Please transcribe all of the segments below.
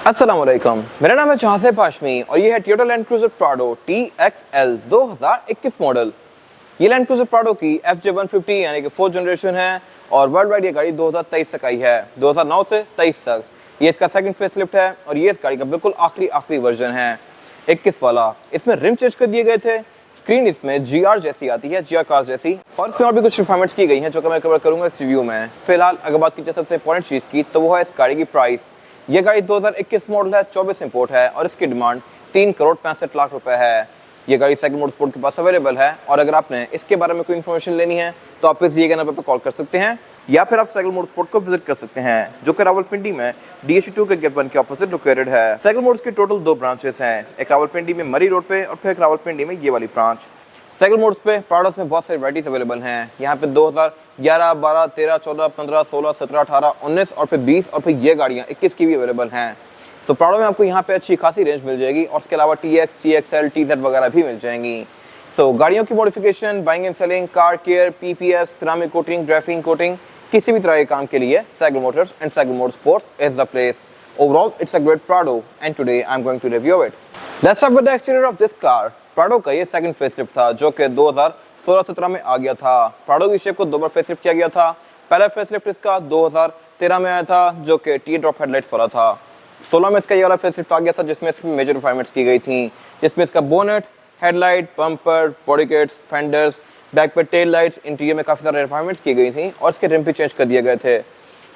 अस्सलाम वालेकुम, मेरा नाम है जहांसेब हाशमी और ये है Toyota land cruiser Prado TXL 2021 model. ये लैंड क्रूजर प्राडो की FJ150 यानी कि 4th जनरेशन है और वर्ल्ड वाइड ये गाड़ी 2023 तक आई है, 2009 से 23 तक। ये इसका सेकंड फेसलिफ्ट है और ये इस गाड़ी का बिल्कुल आखिरी वर्जन है 21 वाला। इसमें रिम चेंज कर दिए गए थे, स्क्रीन इसमें GR जैसी आती है, GR कार जैसी, और इसमें और भी कुछ रिफाइनमेंट्स की गई हैं जो कि मैं कवर करूंगा इस रिव्यू में। फिलहाल अगर बात की जाए सबसे इंपॉर्टेंट चीज़ की तो वो है इस गाड़ी की प्राइस। ये गाड़ी 2021 मॉडल है, 24 इंपोर्ट है और इसकी डिमांड 3,65,00,000 रुपए है। ये गाड़ी साइकिल मोटरस्पोर्ट के पास अवेलेबल है और अगर आपने इसके बारे में कोई इन्फॉर्मेशन लेनी है तो आप इस दिए गए नंबर पर कॉल कर सकते हैं या फिर आप साइकिल मोटरस्पोर्ट को विजिट कर सकते हैं जो कि रावलपिंडी में DHE 2 के गेट 1 के ऑपोजिट लोकेटेड है। साइकिल मोटर्स की टोटल 2 ब्रांचेस हैं, एक रावलपिंडी में मरी रोड पे और फिर एक रावलपिंडी में ये वाली ब्रांच। साइकिल मोटर्स पे प्रोडक्ट्स में बहुत सारी वैराइटीज अवेलेबल हैं। यहाँ पे 2011, 12, 13, 14, 15, 16, 17, 18, 19 और फिर 20 और फिर ये गाड़ियाँ 21 की भी अवेलेबल हैं। सो प्राडो में आपको यहाँ पे अच्छी खासी रेंज मिल जाएगी और इसके अलावा TX, TXL, TZ वगैरह भी मिल जाएंगी। सो गाड़ियों की modification, buying and selling, car care, PPF, ceramic coating, graphene coating, किसी भी तरह के काम के लिए cycle Motors and cycle motorsports is the place. Overall, it's a great Prado and today I'm going to review it. Let's start with the exterior of this car. Prado का ये second facelift था जो कि 2016-17 में आ गया था। Prado की shape को 2 बार फेसलिफ्ट किया गया था। पहला फेसलिफ्ट इसका 2013 में आया था जो कि टी ड्रॉप हेडलाइट्स वाला था। 16 में इसका ये वाला फेसलिफ्ट आ गया था जिसमें इसकी मेजर रिफाइनमेंट्स की गई थी, जिसमें इसका bonnet, headlight, bumper, body kits, fenders, back पे टेल लाइट्स, इंटीरियर में काफ़ी सारे रिफाइनमेंट्स की गई थी और इसके रिम भी चेंज कर दिए गए थे।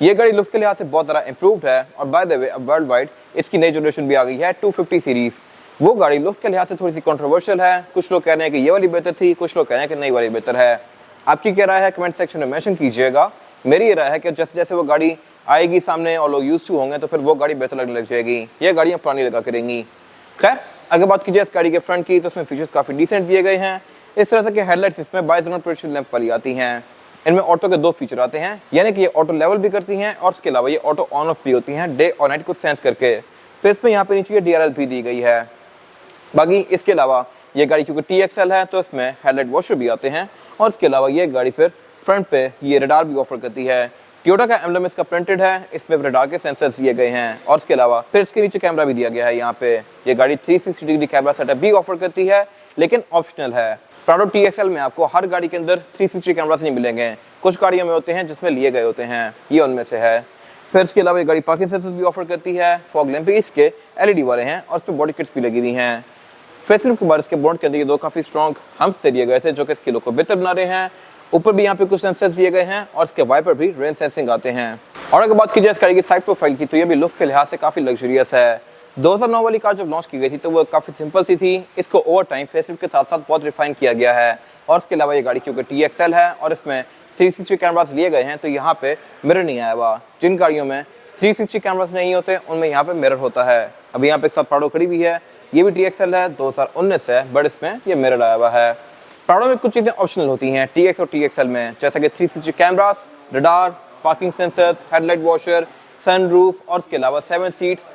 ये गाड़ी लुक्स के लिहाज से बहुत ज़्यादा इंप्रूव्ड है और बाय द वे अब वर्ल्ड वाइड इसकी नई जनरेशन भी आ गई है 250 सीरीज़। वो गाड़ी लुक्स के लिहाज से थोड़ी सी कंट्रोवर्शियल है, कुछ लोग कह रहे हैं कि ये वाली बेहतर थी, कुछ लोग कह रहे हैं कि नई वाली बेहतर है। आपकी क्या राय है कमेंट सेक्शन में मेंशन कीजिएगा। मेरी ये राय है कि जैसे जैसे वो गाड़ी आएगी सामने और लोग यूज टू होंगे तो फिर वो गाड़ी बेहतर लगने लग जाएगी, ये गाड़ियाँ पुरानी लगा करेंगी। खैर अगर बात कीजिए इस गाड़ी के फ्रंट की तो इसमें फीचर्स काफ़ी डिसेंट दिए गए हैं। इस तरह से कि हेडलाइट्स इसमें बाइजोनल प्रोजेक्शन लैंप वाली आती हैं। इनमें ऑटो के 2 फीचर आते हैं, यानी कि ये ऑटो लेवल भी करती हैं और इसके अलावा ये ऑटो ऑन ऑफ भी होती हैं डे और नाइट को सेंस करके। फिर इसमें यहाँ पे नीचे ये DRL भी दी गई है। बाकी इसके अलावा ये गाड़ी क्योंकि TXL है तो इसमें हेडलाइट वॉशर भी आते हैं और इसके अलावा ये गाड़ी फिर फ्रंट पे ये रडार भी ऑफर करती है। टोयोटा का एम्ब्लम इसका प्रिंटेड है, इसमें रडार के सेंसर्स दिए गए हैं और इसके अलावा फिर इसके नीचे कैमरा भी दिया गया है। यहाँ पे ये गाड़ी 360 डिग्री कैमरा सेटअप भी ऑफर करती है लेकिन ऑप्शनल है। प्राडो TXL में आपको हर गाड़ी के अंदर 360 कैमरास नहीं मिलेंगे, कुछ गाड़ियों में होते हैं जिसमें लिए गए होते हैं, ये उनमें से है। फिर इसके अलावा ये गाड़ी पार्किंग सेंसर्स भी ऑफर करती है, फॉग लैंप भी इसके LED वाले हैं और इस पर बॉडी किट्स भी लगी हुई हैं। फेसलिफ्ट के बाद इसके बोनट के अंदर ये 2 काफ़ी स्ट्रॉन्ग हम्प्स दे दिए गए थे जो कि इसके लुक को बेहतर बना रहे हैं। ऊपर भी यहाँ पे कुछ सेंसर्स दिए गए हैं और इसके वाइपर भी रेन सेंसिंग आते हैं। और अगर बात की जाए इस गाड़ी की साइड प्रोफाइल की तो ये भी लुक के लिहाज से काफ़ी लग्जरियस है। 2009 वाली कार जब लॉन्च की गई थी तो वो काफ़ी सिंपल सी थी, इसको ओवर टाइम फेसलिफ्ट के साथ साथ बहुत रिफाइन किया गया है। और इसके अलावा ये गाड़ी क्योंकि TXL है और इसमें 360 कैमरास लिए गए हैं तो यहाँ पे मिरर नहीं आया हुआ। जिन गाड़ियों में 360 कैमरास नहीं होते उनमें यहाँ पे मिरर होता है। अभी यहाँ पे एक साथ प्राडो खड़ी हुई है, ये भी TXL है, 2019 है, बट इसमें ये मिरर आया हुआ है। प्राडो में कुछ चीज़ें ऑप्शनल होती हैं TX और TXL में, जैसा कि 360 cameras, radar, parking sensors, headlight washer, sunroof और इसके अलावा 7 सीट्स।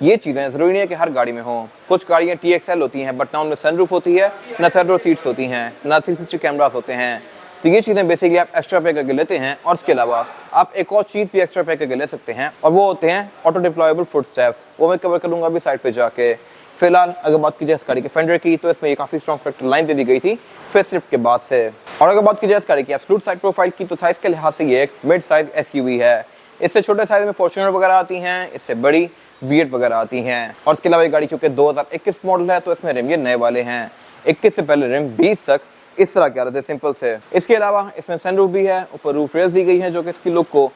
ये चीज़ें ज़रूरी नहीं है कि हर गाड़ी में हों। कुछ गाड़ियाँ TXL होती हैं बट ना उनमें सनरूफ होती है, ना सनरूफ सीट्स होती हैं, ना 360 कैमरास होते हैं। तो ये चीज़ें बेसिकली आप एक्स्ट्रा पे करके लेते हैं और इसके अलावा आप एक और चीज़ भी एक्स्ट्रा पे करके ले सकते हैं और वो होते हैं ऑटो डिप्लॉयबल फुट स्टेप्स। वो मैं कवर करूँगा अभी साइड पे जाके। फिलहाल अगर बात की जाए इस गाड़ी के फेंडर की तो इसमें ये काफ़ी स्ट्रॉन्ग फैक्टर लाइन दे दी गई थी फेसलिफ्ट के बाद से। और अगर बात की जाए इस गाड़ी की एब्सोल्यूट साइड प्रोफाइल की तो साइज़ के लिहाज से ये एक मिड साइज SUV है। इससे छोटे साइज में फॉर्च्यूनर वगैरह आती हैं, इससे बड़ी V8 वगैरह आती हैं। और इसके अलावा ये गाड़ी क्योंकि 2021 मॉडल है तो इसमें रिम ये नए वाले हैं। 21 से पहले रिम 20 तक इस तरह के आ रहे थे सिंपल से। इसके अलावा इसमें सनरूफ भी है, ऊपर रूफ रेल्स दी गई हैं जो कि इसकी लुक को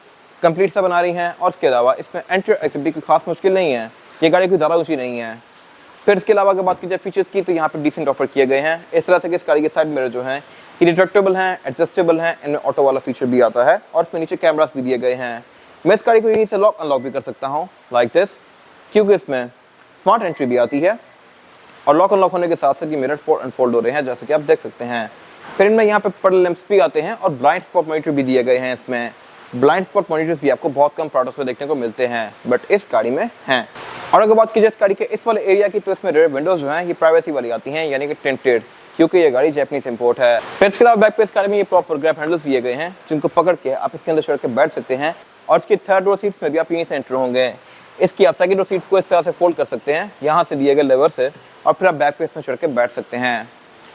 कंप्लीट सा बना रही हैं। और इसके अलावा इसमें एंट्री एक्सेसिबिलिटी की खास मुश्किल नहीं है, ये गाड़ी कोई ज़्यादा ऊँची नहीं है। फिर इसके अलावा अगर बात की जाए फीचर्स की तो यहाँ पे डिसेंट ऑफर किए गए हैं। इस तरह से कि इस गाड़ी के साइड मिरर जो हैं ये रिट्रैक्टेबल हैं, एडजस्टेबल हैं, इनमें ऑटो वाला फीचर भी आता है और इसमें नीचे कैमरास भी दिए गए हैं। मैं इस गाड़ी को यहीं से लॉक अनलॉक भी कर सकता हूँ लाइक दिस, क्योंकि इसमें स्मार्ट एंट्री भी आती है और लॉक अनलॉक होने के साथ साथ ये मिरर फोल्ड अनफोल्ड हो रहे हैं जैसे कि आप देख सकते हैं। फिर इनमें यहाँ पे पडल लैंप्स भी आते हैं और ब्लाइंड स्पॉट मॉनिटर भी दिए गए हैं। इसमें ब्लाइंड स्पॉट मॉनिटर्स भी आपको बहुत कम प्रोडक्ट्स में देखने को मिलते हैं बट इस गाड़ी में हैं। और अगर बात की जाए इस गाड़ी के इस वाले एरिया की तो इसमें रेयर विंडोज जो हैं ये प्राइवेसी वाली आती हैं, यानी कि टिंटेड, क्योंकि ये गाड़ी जापानीज इंपोर्ट है। फिर इसके अलावा बैक पे इस गाड़ी में ये प्रॉपर ग्रैब हैंडल्स दिए गए हैं जिनको पकड़ के आप इसके अंदर चढ़ के बैठ सकते हैं और इसकी थर्ड रो सीट्स में भी आप यहीं से एंटर होंगे। इसकी आप सेकंड रो सीट्स को इस तरह से फोल्ड कर सकते हैं यहाँ से दिए गए लेवर से, और फिर आप बैक पे इसमें चढ़ के बैठ सकते हैं।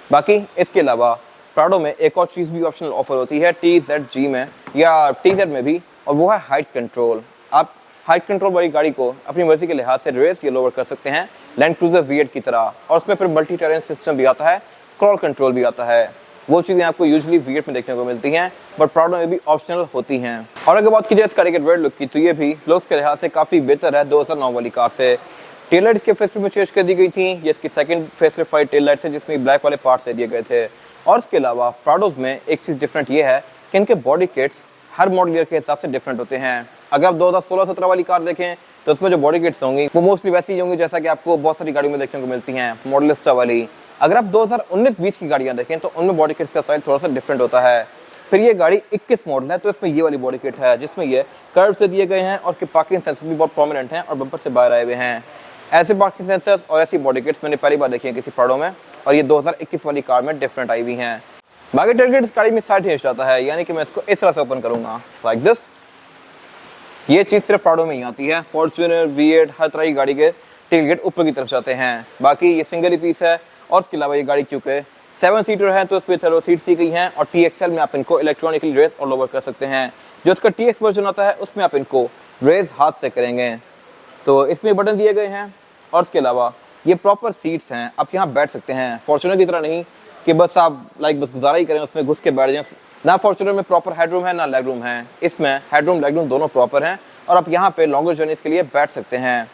बाकी इसके अलावा प्राडो में एक और चीज़ भी ऑप्शनल ऑफर होती है TZG में या TZ में भी, और वो है हाइट कंट्रोल। आप हाइट कंट्रोल वाली गाड़ी को अपनी मर्जी के लिहाज से रेस या लोअर कर सकते हैं लैंड क्रूजर V8 की तरह, और उसमें फिर मल्टी टेरेन सिस्टम भी आता है, क्रॉल कंट्रोल भी आता है। वो चीज़ें आपको यूजुअली V8 में देखने को मिलती हैं, बट प्राडो में भी ऑप्शनल होती हैं। और अगर बात की जाए इस गाड़ी के रेड लुक की, तो ये भी लुक्स के लिहाज से काफ़ी बेहतर है 2009 वाली कार से। टेल लाइट इसके फेसलिफ्ट में चेंज कर दी गई थी, ये इसकी सेकंड फेसलिफ्ट वाली टेल लाइट है जिसमें ब्लैक वाले पार्ट्स दे दिए गए थे। और इसके अलावा प्राडोज में एक चीज़ डिफरेंट ये है कि इनके बॉडी किट्स हर मॉडल ईयर के हिसाब से डिफरेंट होते हैं। अगर आप 2016-17 वाली कार देखें तो उसमें जो बॉडी किट्स होंगी वो मोस्टली वैसी ही होंगी जैसा कि आपको बहुत सारी गाड़ियों में देखने को मिलती हैं, मॉडलिस्टा वाली। अगर आप 2019-20 की गाड़ियाँ देखें तो उनमें बॉडी किट्स का स्टाइल थोड़ा सा डिफरेंट होता है। फिर ये गाड़ी 21 मॉडल है, तो इसमें ये वाली बॉडी किट है जिसमें ये कर्व से दिए गए हैं और उसके पार्किंग सेंसर भी बहुत प्रोमिनेंट हैं और बम्पर से बाहर आए हुए हैं। ऐसे पार्किंग सेंसर्स और ऐसी बॉडी किट्स मैंने पहली बार देखी है किसी प्राडो में, और ये 2021 वाली कार में डिफरेंट आई हुई हैं। बाकी टेलगेट इस गाड़ी में साइड हिंज आता है, यानी कि मैं इसको इस तरह से ओपन करूंगा लाइक दिस। ये चीज़ सिर्फ प्राडो में ही आती है। फॉर्च्यूनर, V8 हर तरह की गाड़ी के टेलगेट ऊपर की तरफ जाते हैं। बाकी ये सिंगल ही पीस है, और इसके अलावा ये गाड़ी क्योंकि 7 सीटर है तो इस पर थर्ड सीट सी गई हैं, और TXL में आप इनको इलेक्ट्रॉनिकली रेस और लोवर कर सकते हैं। जो इसका TX वर्जन आता है उसमें आप इनको रेस हाथ से करेंगे। तो इसमें बटन दिए गए हैं, और इसके अलावा ये प्रॉपर सीट्स हैं, आप यहाँ बैठ सकते हैं। फॉर्च्यूनर की तरह नहीं कि बस आप बस गुजारा ही करें उसमें घुस के बैठ जाएं। ना फॉर्च्यूनर में प्रॉपर हेडरूम है ना लेग रूम है, इसमें हेडरूम लेग रूम दोनों प्रॉपर हैं, और आप यहाँ पे लॉन्गर जर्नीज के लिए बैठ सकते हैं।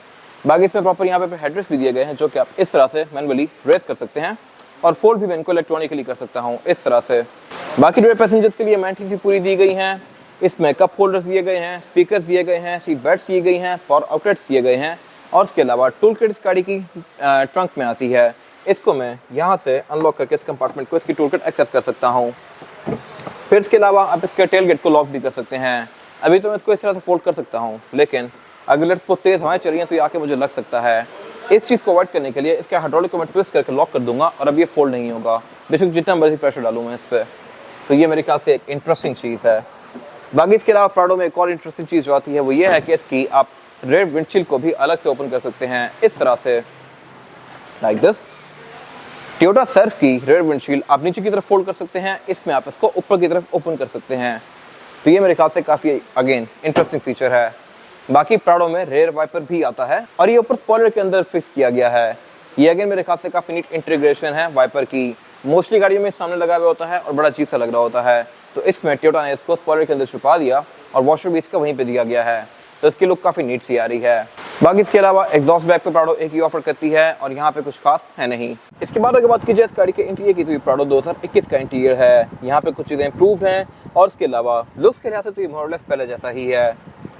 बाकी इसमें प्रॉपर यहाँ पे हेडरेस्ट भी दिए गए हैं जो कि आप इस तरह से मैनुअली रेस कर सकते हैं, और फोल्ड भी मैं इनको इलेक्ट्रॉनिकली कर सकता हूँ इस तरह से। बाकी रेयर पैसेंजर्स के लिए एमेनिटीज पूरी दी गई हैं। इसमें कप होल्डर्स दिए गए हैं, स्पीकर्स दिए गए हैं, सीट बेल्ट्स दिए गई हैं, पावर आउटलेट्स दिए गए हैं, और इसके अलावा टूल किट इस गाड़ी की ट्रंक में आती है। इसको मैं यहाँ से अनलॉक करके इस कंपार्टमेंट को इसकी टूल किट एक्सेस कर सकता हूँ। फिर इसके अलावा आप इसके टेल गेट को लॉक भी कर सकते हैं। अभी तो मैं इसको इस तरह से फोल्ड कर सकता हूँ, लेकिन अगर लेट्स सपोज तेज हवाएं चल रही हैं तो ये आके मुझे लग सकता है। इस चीज़ को अवॉइड करने के लिए इसके हाइड्रोलिक को मैं ट्विस्ट करके लॉक कर दूंगा, और अब ये फोल्ड नहीं होगा बेशक जितना मर्जी प्रेशर डालूँ मैं इस पर। तो ये मेरे ख्याल से एक इंटरेस्टिंग चीज़ है। बाकी इसके अलावा प्राडो में एक और इंटरेस्टिंग चीज़ जो आती है वो ये है कि इसकी आप रेयर विंडशील्ड को भी अलग से ओपन कर सकते हैं इस तरह से लाइक दिस। टोयोटा सर्फ की रेयर विंडशील्ड आप नीचे की तरफ फोल्ड कर सकते हैं, इसमें आप इसको ऊपर की तरफ ओपन कर सकते हैं। तो ये मेरे ख्याल से काफ़ी अगेन इंटरेस्टिंग फीचर है। बाकी प्राडो में रेयर वाइपर भी आता है, और ये ऊपर स्पॉइलर के अंदर फिक्स किया गया है। ये अगेन मेरे ख्याल से काफ़ी नीट इंटीग्रेशन है वाइपर की। मोस्टली गाड़ियों में सामने लगा हुआ होता है और बड़ा अजीब सा लग रहा होता है, तो इसमें टोयोटा ने इसको स्पॉइलर के अंदर छुपा दिया और वॉशर भी इसका वहीं पे दिया गया है, तो इसकी लुक काफ़ी नीट सी आ रही है। बाकी इसके अलावा एग्जॉस्ट बैग पे प्राडो एक ही ऑफर करती है, और यहाँ पे कुछ खास है नहीं। इसके बाद अगर बात की जाए इस गाड़ी के इंटीरियर की, तो ये प्राडो 2021 का इंटीरियर है। यहाँ पे कुछ चीज़ें इंप्रूव्ड हैं, और इसके अलावा लुक्स के लिहाज से तो ये मोर और लेस पहले जैसा ही है।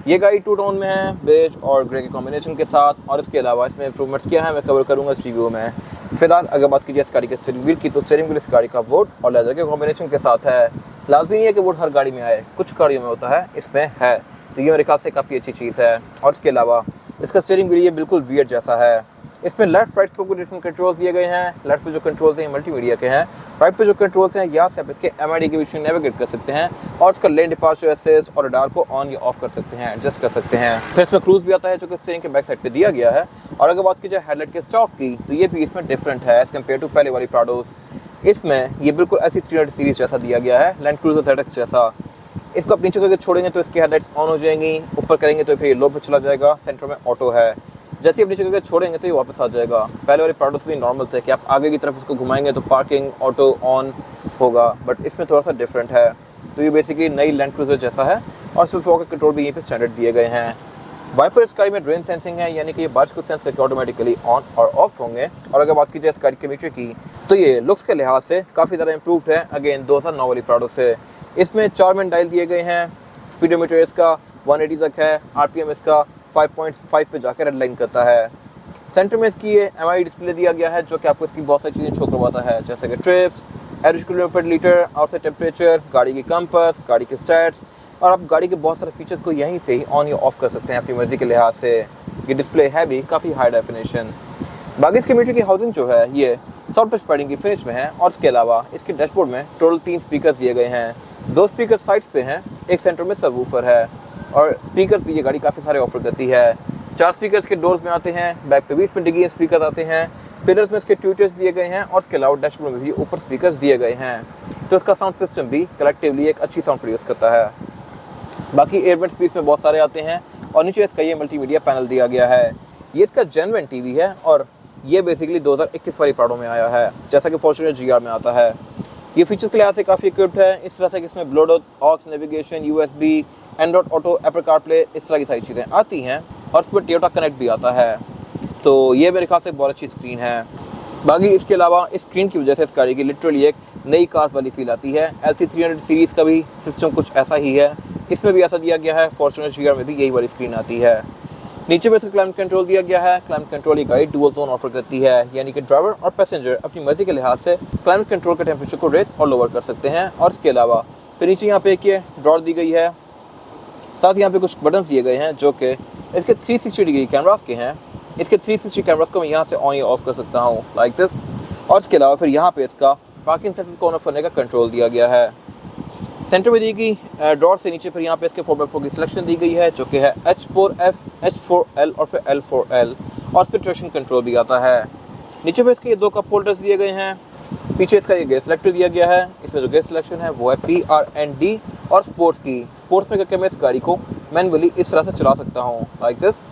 ये गाड़ी 2 टोन में है, बेज और ग्रे के कॉम्बिनेशन के साथ, और इसके अलावा इसमें इंप्रूवमेंट्स क्या है मैं कवर करूँगा इस रिव्यू में। फिलहाल अगर बात की जाए इस गाड़ी के स्टीयरिंग व्हील की, तो स्टीयरिंग व्हील इस गाड़ी का वुड और लेदर के कॉम्बिनेशन के साथ है। लाजमी नहीं है कि वुड हर गाड़ी में आए, कुछ गाड़ियों में होता है, इसमें है, तो ये मेरे ख्याल से काफ़ी अच्छी चीज़ है। और इसके अलावा इसका स्टीयरिंग व्हील ये बिल्कुल V8 जैसा है। इसमें लेफ्ट राइट को डिफरेंट कंट्रोल्स दिए गए हैं। लेफ्ट पे जो कंट्रोल्स हैं मल्टीमीडिया के हैं, राइट पे जो कंट्रोल्स हैं यहाँ से आप इसके MID के बीच में नेविगेट कर सकते हैं, और इसका लेन डिपार्चर असिस्ट और रडार को ऑन या ऑफ कर सकते हैं, एडजस्ट कर सकते हैं। फिर इसमें क्रूज भी आता है जो कि स्टीयरिंग के बैक साइड पे दिया गया है। और अगर बात की जाए हेडलाइट के स्टॉक की, तो ये भी इसमें डिफरेंट है एज कम्पेयर टू पहले वाली प्राडोज। इसमें ये बिल्कुल ऐसी 300 सीरीज जैसा दिया गया है, लैंड क्रूजर ZX जैसा। इसको आप नीचे करके छोड़ेंगे तो इसकी हेडलाइट्स ऑन हो जाएंगी, ऊपर करेंगे तो फिर ये लो पे चला जाएगा, सेंटर में ऑटो है। जैसे आप नीचे करके छोड़ेंगे तो ये वापस आ जाएगा। पहले वाले प्रोडक्ट्स भी नॉर्मल थे कि आप आगे की तरफ इसको घुमाएंगे तो पार्किंग ऑटो ऑन होगा, बट इसमें थोड़ा सा डिफरेंट है। तो ये बेसिकली नई लैंड क्रूजर जैसा है, और सिर्फ फॉग कंट्रोल भी यहीं पे स्टैंडर्ड दिए गए हैं। वाइपर इस गाड़ी में ड्रेन सेंसिंग है, यानी कि ये बारिश को सेंस करके ऑटोमेटिकली ऑन और ऑफ होंगे। और अगर बात की जाए इस गाड़ी के मीटर की, तो ये लुक्स के लिहाज से काफ़ी ज़्यादा इंप्रूव्ड है अगेन 2009 वाली प्राडो से। इसमें 4 मैन डायल दिए गए हैं, स्पीडोमीटर इसका 180 तक है, RPM इसका 5.5 पे जाकर रेड लाइन करता है। सेंटर में इसकी ये MID डिस्प्ले दिया गया है जो कि आपको इसकी बहुत सारी चीज़ें शो करवाता है, जैसे कि trips, average kilometre litre, outside temperature, गाड़ी की कंपास, गाड़ी के स्टैट्स, और आप गाड़ी के बहुत सारे फीचर्स को यहीं से ही ऑन या ऑफ कर सकते हैं अपनी मर्जी के लिहाज से। ये डिस्प्ले है भी काफ़ी हाई डेफिनेशन। बाकी इसके मीटर की हाउसिंग जो है ये सॉफ्ट टच पैडिंग की फिनिश में है, और इसके अलावा इसके डैशबोर्ड में टोटल 3 स्पीकर दिए गए हैं। 2 स्पीकर साइड्स पे हैं, एक सेंटर में सबवूफर है, और स्पीकर्स भी ये गाड़ी काफ़ी सारे ऑफर करती है। 4 स्पीकर्स के डोर्स में आते हैं, बैक पे भी इसमें डिगी स्पीकर आते हैं, पिलर्स में इसके ट्विटर्स दिए गए हैं और इसके अलावा डैशबोर्ड में भी ऊपर स्पीकर्स दिए गए हैं। तो इसका साउंड सिस्टम भी कलेक्टिवली एक अच्छी साउंड प्रोड्यूस करता है। बाकी एयरबड्स भी इसमें बहुत सारे आते हैं और नीचे इसका ये मल्टीमीडिया पैनल दिया गया है। ये इसका जेन्युइन टीवी है और ये बेसिकली 2021 वाली प्राडो में आया है, जैसा कि फॉर्च्यूनर जीआर में आता है। ये फीचर्स के लिहाज से काफ़ी इक्विप्ड है, इस तरह से कि इसमें Bluetooth, aux, navigation, USB, Android Auto, Apple CarPlay, इस तरह की सारी चीज़ें आती हैं और इसमें टोयोटा कनेक्ट भी आता है। तो ये मेरे ख्याल से बहुत अच्छी स्क्रीन है। बाकी इसके अलावा इस स्क्रीन की वजह से इस गाड़ी की लिटरली एक नई कार वाली फील आती है। LC300 सीरीज़ का भी सिस्टम कुछ ऐसा ही है, इसमें भी ऐसा दिया गया है। फॉर्च्यूनर जीआर में भी यही वाली स्क्रीन आती है। नीचे पे इसका क्लाइमेट कंट्रोल दिया गया है। क्लाइमेट कंट्रोल ये गाड़ी डुअल जोन ऑफर करती है, यानी कि ड्राइवर और पैसेंजर अपनी मर्जी के लिहाज से क्लाइमेट कंट्रोल के टेम्परेचर को रेस और लोअर कर सकते हैं। और इसके अलावा फिर नीचे यहाँ पे एक ये ड्रॉर दी गई है, साथ यहाँ पे कुछ बटन दिए गए हैं जो कि इसके 360 डिग्री कैमरास के हैं। इसके 360 कैमरास को मैं यहाँ से ऑन या ऑफ कर सकता हूँ लाइक दिस। और इसके अलावा फिर यहाँ पे इसका पार्किंग सेंसर को ऑन ऑफ करने का कंट्रोल दिया गया है। सेंटर में दी गई ड्रॉर से नीचे फिर यहाँ पे इसके 4x4 की सिलेक्शन दी गई है जो कि है H4F, H4L और फिर L4L और फिर ट्रैक्शन कंट्रोल भी आता है। नीचे पे इसके ये 2 कप होल्डर्स दिए गए हैं। पीछे इसका ये गेयर सिलेक्टर दिया गया है, इसमें जो गेयर सिलेक्शन है वो है PRND और स्पोर्ट्स की। स्पोर्ट्स में करके मैं इस गाड़ी को मैनुअली इस तरह से चला सकता हूँ लाइक दिस।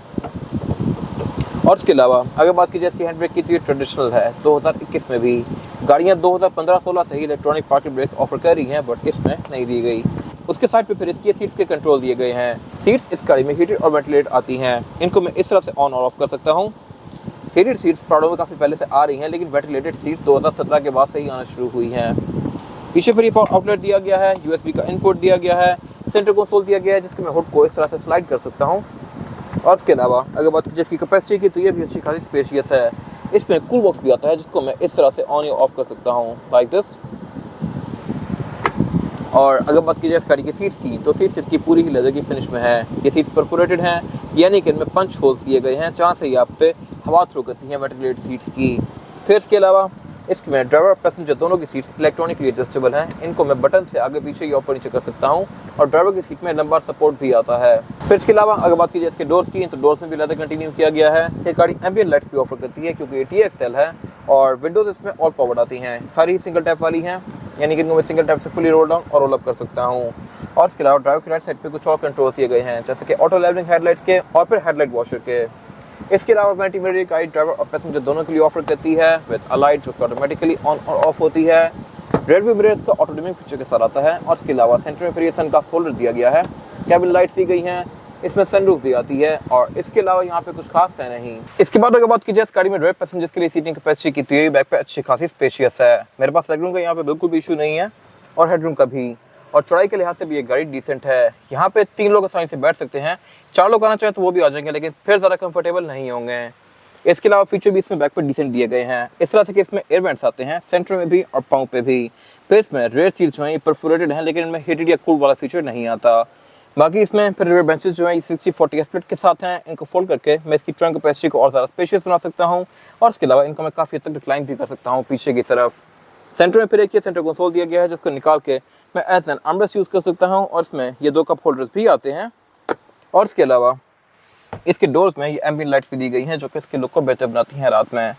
और इसके अलावा अगर बात की जाए इसकी हैंड ब्रेक की तो ये ट्रेडिशनल है। 2021 में भी गाड़ियाँ 2015-16 से ही इलेक्ट्रॉनिक पार्किंग ब्रेक्स ऑफर कर रही हैं, बट इसमें नहीं दी गई। उसके साइड पे फिर इसकी सीट्स के कंट्रोल दिए गए हैं। सीट्स इस गाड़ी में हीटेड और वेंटिलेटेड आती हैं, इनको मैं इस तरह से ऑन और ऑफ कर सकता हूँ। हीटेड सीट्स प्राडो में काफ़ी पहले से आ रही हैं, लेकिन वेंटिलेटेड सीट्स 2017 के बाद से ही आना शुरू हुई हैं। पीछे फिर ये पावर आउटलेट दिया गया है, USB का इनपुट दिया गया है, सेंटर कंसोल दिया गया है जिसके मैं हुड को इस तरह से स्लाइड कर सकता हूँ। और इसके अलावा अगर बात की इसकी कैपेसिटी की तो ये भी अच्छी खासी स्पेशियस है। इसमें कूल बॉक्स भी आता है जिसको मैं इस तरह से ऑन या ऑफ कर सकता हूँ लाइक दिस। और अगर बात की जाए इस गाड़ी की सीट्स की तो सीट्स इसकी पूरी ही लेदर की फिनिश में है। ये सीट्स परफोरेटेड हैं, यानी कि इनमें पंच होल्स दिए गए हैं जहाँ से ये आप पे हवा थ्रू करती हैं वेंटिलेटेड सीट्स की। फिर इसके अलावा इसमें ड्राइवर और पैसेंजर दोनों की सीट्स इलेक्ट्रॉनिकली एडजस्टेबल हैं, इनको मैं बटन से आगे पीछे या ऊपर नीचे कर सकता हूं। और ड्राइवर की सीट में लंबा सपोर्ट भी आता है। फिर इसके अलावा अगर बात की जाए इसके डोर्स की तो डोर्स में भी लेदर कंटिन्यू किया गया है। ये गाड़ी एम्बिएंट लाइट्स भी ऑफर करती है क्योंकि ये TXL है और विंडोज़ इसमें ऑल पावर्ड आती हैं, सारी सिंगल टैप वाली हैं, यानी कि इनको मैं सिंगल टैप से फुली रोल डाउन और रोल अप कर सकता हूँ। और इसके अलावा ड्राइवर की राइट साइड पे कुछ और कंट्रोल दिए गए हैं जैसे कि ऑटो लेवलिंग हेडलाइट्स के और फिर हेडलाइट वॉशर के। इसके अलावा मल्टीमीडिया गाइड ड्राइवर और पैसेंजर दोनों के लिए ऑफर करती है विद अ लाइट जो ऑटोमेटिकली ऑन और ऑफ होती है। रेयर व्यू मिरर्स का ऑटो डिमिंग फीचर के साथ आता है। और इसके अलावा सेंटर में फिर ये सनग्लास होल्डर दिया गया है, कैबिन लाइट्स दी गई हैं, इसमें सनरूफ भी आती है और इसके अलावा यहाँ पे कुछ खास है नहीं। इसके बाद अगर बात की जाए इस गाड़ी में रेयर पैसेंजर्स के लिए सीटिंग कैपेसिटी की तो ये बैक पे अच्छी खासी स्पेशियस है। मेरे पास लेगरूम का यहाँ पे बिल्कुल भी इशू नहीं है और हेडरूम का भी, और चौड़ाई के लिहाज से भी ये गाड़ी डिसेंट है। यहाँ पे 3 लोग आसानी से बैठ सकते हैं, 4 लोग आना चाहें तो वो भी आ जाएंगे, लेकिन फिर ज़्यादा कंफर्टेबल नहीं होंगे। इसके अलावा फीचर भी इसमें बैक पे डिसेंट दिए गए हैं, इस तरह से कि इसमें एयर वेंट्स आते हैं सेंटर में भी और पाँव पे भी। फिर इसमें रेयर सीट जो है परफोरेटेड हैं, लेकिन इनमें हीटेड या कूल वाला फीचर नहीं आता। बाकी इसमें फिर रेयर बेंचेस जो है 60-40 स्प्लिट के साथ हैं, इनको फोल्ड करके मैं इसकी ट्रंक कैपेसिटी को और ज़्यादा स्पेशियस बना सकता हूँ और इसके अलावा इनको मैं काफ़ी हद तक डिक्लाइन भी कर सकता हूँ पीछे की तरफ। सेंटर में फिर एक ये सेंटर कंसोल दिया गया है जिसको निकाल के मैं एज एन आर्मरेस्ट यूज़ कर सकता हूँ और इसमें ये 2 कप होल्डर्स भी आते हैं। और इसके अलावा इसके डोर्स में ये एम्बिएंट लाइट्स भी दी गई हैं जो कि इसके लुक को बेहतर बनाती हैं रात में।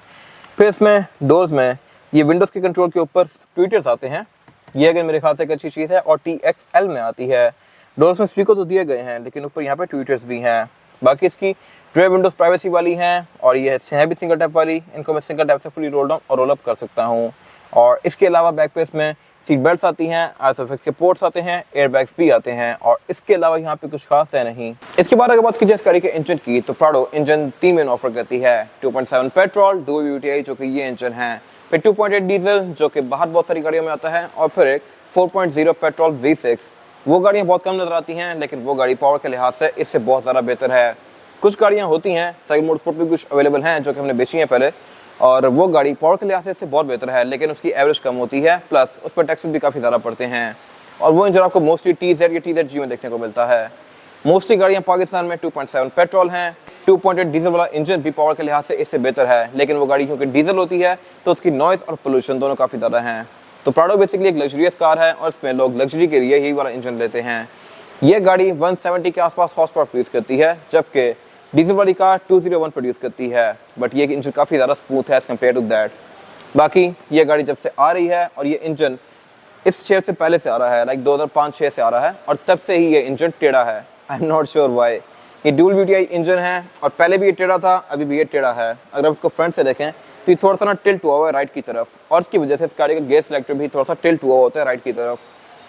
फिर इसमें डोर्स में ये विंडोज़ के कंट्रोल के ऊपर ट्विटर्स आते हैं, ये अगर मेरे ख्याल से एक अच्छी चीज़ है और TXL में आती है। डोर्स में स्पीकर तो दिए गए हैं लेकिन ऊपर यहाँ पे ट्विटर्स भी हैं। बाकी इसकी ड्रे विंडोज़ प्राइवेसी वाली हैं और ये है भी सिंगल टैप वाली, इनको मैं सिंगल टैप से फुली रोल डाउन और रोल अप कर सकता हूँ। और इसके अलावा बैक पे इसमें सीट बेल्ट्स आती हैं, ISOFIX के पोर्ट्स आते हैं, एयरबैग्स भी आते हैं और इसके अलावा यहाँ पे कुछ खास है नहीं। इसके बाद अगर बात की जाए इस गाड़ी के इंजन की तो प्राडो इंजन 3 में ऑफर करती है। 2.7 पेट्रोल, 2 VVTi जो कि ये इंजन है, फिर 2.8 डीजल जो कि बाहर बहुत सारी गाड़ियों में आता है और फिर एक 4.0 पेट्रोल V6। वो गाड़ियाँ बहुत कम नजर आती हैं लेकिन वो गाड़ी पावर के लिहाज से इससे बहुत ज़्यादा बेहतर है। कुछ गाड़ियाँ होती हैं साइड मोटरस्पोर्ट भी कुछ अवेलेबल हैं जो कि हमने बेची हैं पहले, और वो गाड़ी पावर के लिहाज से इससे बहुत बेहतर है लेकिन उसकी एवरेज कम होती है, प्लस उस पर टैक्सेस भी काफ़ी ज़्यादा पड़ते हैं। और वो इंजन आपको मोस्टली TZ या TZG में देखने को मिलता है। मोस्टली गाड़ियाँ पाकिस्तान में 2.7 पेट्रोल हैं, 2.8 डीजल वाला इंजन भी पावर के लिहाज से इससे बेहतर है, लेकिन वो गाड़ी क्योंकि डीजल होती है तो उसकी नॉइज़ और पोल्यूशन दोनों काफ़ी ज़्यादा हैं। तो प्राडो बेसिकली एक लग्जरियस कार है और इसमें लोग लग्जरी के लिए यही वाला इंजन लेते हैं। ये गाड़ी 170 के आसपास हॉर्स पावर प्रोड्यूस करती है, जबकि डीजल वाली कार 201 प्रोड्यूस करती है, बट ये इंजन काफ़ी ज़्यादा स्मूथ है एज़ कम्पेयर टू दैट। बाकी ये गाड़ी जब से आ रही है और ये इंजन इस शेप से पहले से आ रहा है, लाइक 2005-6 से आ रहा है, और तब से ही ये इंजन टेढ़ा है। I am not sure why. ये ड्यूल VTI इंजन है और पहले भी ये टेढ़ा था, अभी भी ये टेढ़ा है। अगर आप इसको फ्रंट से देखें तो ये थोड़ा सा ना टिल्ट हुआ हुआ है राइट की तरफ, और इसकी वजह से इस गाड़ी का गेयर सेलेक्टर भी थोड़ा सा टिल्ट हुआ होता है राइट की तरफ।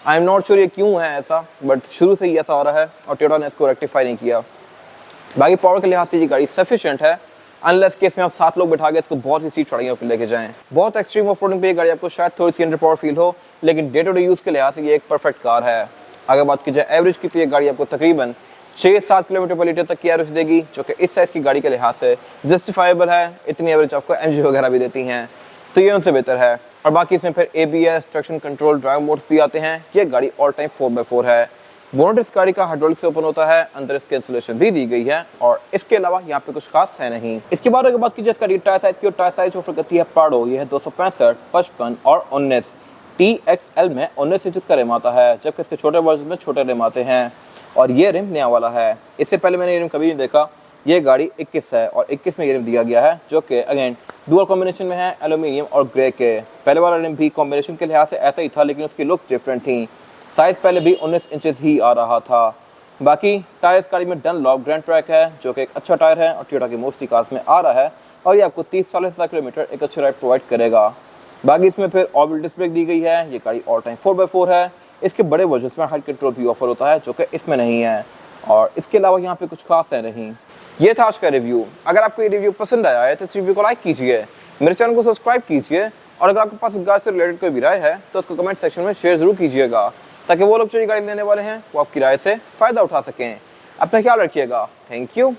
आई एम नॉट श्योर ये क्यों है ऐसा, बट शुरू से ही ऐसा हो रहा है और टोयोटा ने इसको रेक्टिफाई नहीं किया। बाकी पावर के लिहाज से ये गाड़ी सफिशिएंट है, अनलेस केस में आप 7 लोग बैठा के इसको बहुत ही सीट चढ़ाइयों पर लेके जाएं। बहुत एक्सट्रीम ऑफ रोडिंग पे ये गाड़ी आपको शायद थोड़ी सी अंडर पावर फील हो, लेकिन डे टू डे यूज़ के लिहाज से ये एक परफेक्ट कार है। अगर बात की जाए एवरेज की, तो ये गाड़ी आपको तकरीबन 6-7 किलोमीटर पर लीटर तक की एवरेज देगी, जो कि इस साइज़ की गाड़ी के लिहाज से जस्टिफाइबल है। इतनी एवरेज आपको MG वगैरह भी देती हैं, तो ये उनसे बेहतर है। और बाकी इसमें फिर ABS, traction control, drive modes भी आते हैं। ये गाड़ी ऑल टाइम 4x4 है। बोनट इस गाड़ी का हाइड्रोलिक से ओपन होता है, अंदर इसके इंसुलेशन भी दी गई है, और इसके अलावा यहाँ पे कुछ खास है नहीं। इसके बाद अगर बात की जाए इसका टायर साइज की, और टायर साइज ऑफर करती है प्राडो। ये है 265, 55 और 19। TXL में 19 इंचेस का रिम आता है, जबकि इसके छोटे वर्जन में छोटे रिम आते हैं, और ये रिम नया वाला है। इससे पहले मैंने ये रिम कभी नहीं देखा। ये गाड़ी 21 है और 21 में ये रिम दिया गया है, जो कि अगेन डुअल कॉम्बिनेशन में है, एल्यूमिनियम और ग्रे के। पहले वाला रिम भी कॉम्बिनेशन के लिहाज से ऐसा ही था, लेकिन उसकी लुक्स डिफरेंट थी। साइज पहले भी 19 इंचेस ही आ रहा था। बाकी टायर्स गाड़ी में डनलॉप ग्रैंड ट्रैक है, जो कि एक अच्छा टायर है और टोयोटा की मोस्टली कार्स में आ रहा है, और ये आपको 30-40 किलोमीटर एक अच्छी राइड प्रोवाइड करेगा। बाकी इसमें फिर ऑर्बिटल डिस्क ब्रेक दी गई है। ये गाड़ी ऑल टाइम 4x4 है। इसके बड़े वर्जन्स में हाइट कंट्रोल भी ऑफर होता है, जो कि इसमें नहीं है, और इसके अलावा यहाँ पे कुछ खास है नहीं। ये था आज का रिव्यू। अगर आपको ये रिव्यू पसंद आया है तो इस रिव्यू को लाइक कीजिए, मेरे चैनल को सब्सक्राइब कीजिए, और अगर आपके पास इस गाड़ी से रिलेटेड कोई भी राय है तो उसको कमेंट सेक्शन में शेयर जरूर कीजिएगा, ताकि वो लोग जो ये गाड़ी लेने वाले हैं वो आपकी राय से फ़ायदा उठा सकें। अपना ख्याल रखिएगा। Thank you.